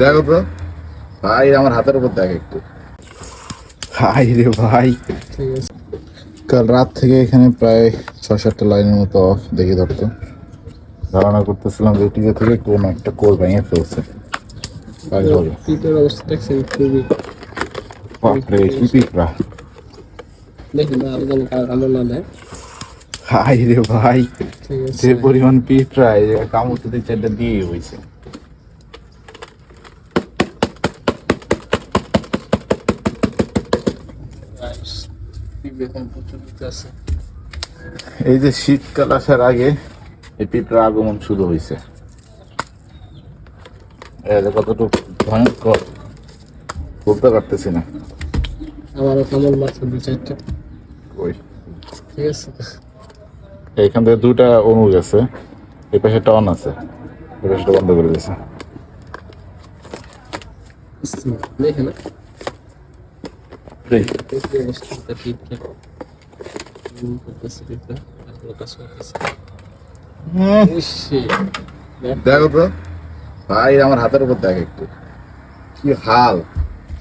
দেখো তো ভাই, আমার হাতের উপর দেখ একটু। হাই রে ভাই, কাল রাত থেকে এখানে প্রায় 6-7টা লাইনের মতো অফ। দেখি ধরতো, ধারণা করতেছিলাম যে টিজে থেকে কোন একটা কোর ভেঙে ফেলছে। পিঠের অবস্থা দেখছেন খুবই। বাপরে, কি পিঁপড়া! দেখুন না আবেদন কামড় না দেয়। হাই রে ভাই, ঠিক আছে যে পরিমাণ পিঁপড়া, এই কামড় তো দেখছি একটা দিয়ে হয়েছে। এই যে শীতকাল আসার আগে এই পিঁপড়ার আগমন শুরু হয়েছে। কতটুকু ভয়ঙ্কর বলতে পারতেছি না। আমারও কামড় মাত্র 2-4টা। ওই ঠিক আছে, এইখান থেকে 2টা অনু গেছে, এই পাশে টন আছে, এই পাশে বন্ধ করে দিয়েছে। দেখে না এই, অবস্থা পিঠে করতেছে পিঠে কাজ করতেছে। দেখো তো ভাই, আমার হাতের উপর দেখ একটু, কি হাল!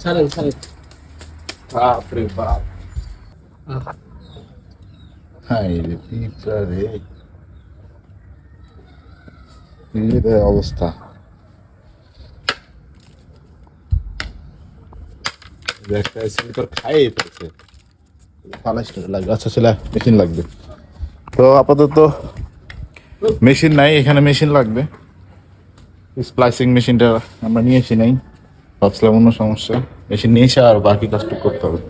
ছাড়েন ছাড়েন। বাপরে বাপ, হাই রে পিঁপড়া রে, এই যে অবস্থা। একটা স্লিপার খাই পড়ছে, লাগবে। আচ্ছা ছেলে, মেশিন লাগবে তো। আপাতত মেশিন নাই এখানে, মেশিন লাগবে। স্প্লাইসিং মেশিনটা আমরা নিয়ে এসি নাই, ভাবছিলাম অন্য সমস্যা। মেশিন নিয়ে এসে আর বাকি কাজটুকু করতে হবে।